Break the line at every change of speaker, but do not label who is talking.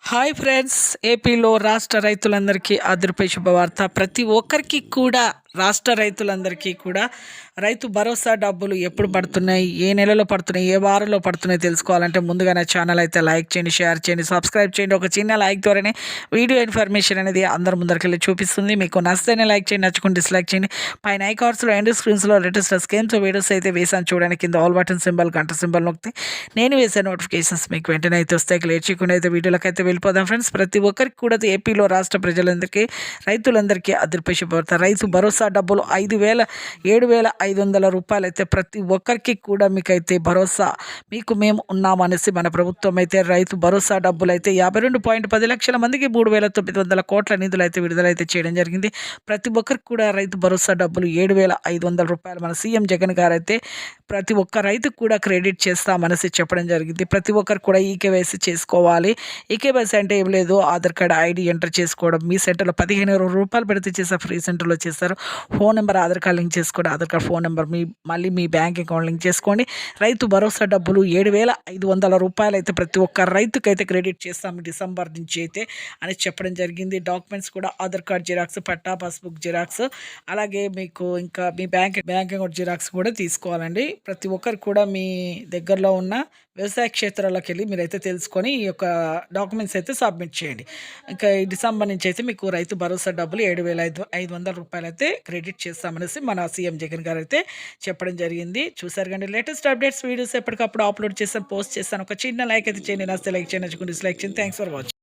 Hi friends, ఏపీలో రాష్ట్ర రైతులందరికీ అదిరిపై శుభవార్త. ప్రతి ఒక్కరికి కూడా రాష్ట్ర రైతులందరికీ కూడా రైతు భరోసా డబ్బులు ఎప్పుడు పడుతున్నాయి, ఏ నెలలో పడుతున్నాయి, ఏ వారంలో పడుతున్నాయి తెలుసుకోవాలంటే ముందుగా నా ఛానల్ అయితే లైక్ చేయండి, షేర్ చేయండి, సబ్స్క్రైబ్ చేయండి. ఒక చిన్న లైక్ ద్వారానే వీడియో ఇన్ఫర్మేషన్ అనేది అందరి ముందరికెళ్ళి చూపిస్తుంది. మీకు నచ్చితేనే లైక్ చేయండి, నచ్చుకుంటే డిస్లైక్ చేయండి. పైన ఐకార్డ్స్లో ఎండ్ స్క్రీన్స్లో లేటెస్ట్ స్కీమ్స్ వీడియోస్ అయితే వేసాను చూడండి. కింద ఆల్ బటన్ సింబల్, గంట సింబల్ నొక్కితే నేను వేసే నోటిఫికేషన్స్ మీకు వెంటనే అయితే వస్తాయి. లేట్ చేయకుండా అయితే వీడియోలకు అయితే వెళ్ళిపోదాం ఫ్రెండ్స్. ప్రతి ఒక్కరికి కూడా ఏపీలో రాష్ట్ర ప్రజలందరికీ రైతులందరికీ అదిరిపై శుభవార్త. రైతు భరోసా డబ్బులు 7,500 రూపాయలు అయితే ప్రతి ఒక్కరికి కూడా మీకైతే భరోసా, మీకు మేము ఉన్నామనేసి మన ప్రభుత్వం అయితే రైతు భరోసా డబ్బులు అయితే 52.10 లక్షల మందికి 3,900 కోట్ల నిధులు అయితే విడుదలైతే చేయడం జరిగింది. ప్రతి ఒక్కరికి కూడా రైతు భరోసా డబ్బులు 7,500 రూపాయలు మన సీఎం జగన్ గారు అయితే ప్రతి ఒక్క రైతుకు కూడా క్రెడిట్ చేస్తామనేసి చెప్పడం జరిగింది. ప్రతి ఒక్కరు కూడా ఈకేవైసీ చేసుకోవాలి. ఈకేవైసీ అంటే ఏం లేదు, ఆధార్ కార్డ్ ఐడి ఎంటర్ చేసుకోవడం. మీ సెంటర్లో 15,000 రూపాయలు పెడితే చేసే ఫ్రీ సెంటర్లో చేస్తారు. Phone number Aadhaar card link చేసుకోండి, ఆధార్ కార్డ్ ఫోన్ నెంబర్ మళ్ళీ మీ బ్యాంక్ అకౌంట్ లింక్ చేసుకోండి. రైతు భరోసా డబ్బులు 7,500 రూపాయలు అయితే ప్రతి ఒక్క రైతుకు అయితే క్రెడిట్ చేస్తాము డిసెంబర్ నుంచి అయితే అని చెప్పడం జరిగింది. డాక్యుమెంట్స్ కూడా ఆధార్ కార్డ్ జిరాక్స్, పట్టా, పాస్బుక్ జిరాక్స్, అలాగే మీకు ఇంకా మీ బ్యాంక్ అకౌంట్ జిరాక్స్ కూడా తీసుకోవాలండి. ప్రతి ఒక్కరు కూడా మీ దగ్గరలో ఉన్న వ్యవసాయ క్షేత్రాలకు వెళ్ళి మీరైతే తెలుసుకొని ఈ యొక్క డాక్యుమెంట్స్ అయితే సబ్మిట్ చేయండి. ఇంకా ఈ డిసెంబర్ నుంచి అయితే మీకు రైతు భరోసా డబ్బులు 7,500 రూపాయలు అయితే క్రెడిట్ చేస్తామనేసి మన సీఎం జగన్ గారు అయితే చెప్పడం జరిగింది. చూసారు కానీ లేటెస్ట్ అప్డేట్స్ వీడియోస్ ఎప్పటికప్పుడు అప్లోడ్ చేస్తాను, పోస్ట్ చేస్తాను. ఒక చిన్న లైక్ అయితే చేయండి, నచ్చితే లైక్ చేయండి, నచ్చుకుంటే డిస్లైక్ చేయండి. Thanks for watching.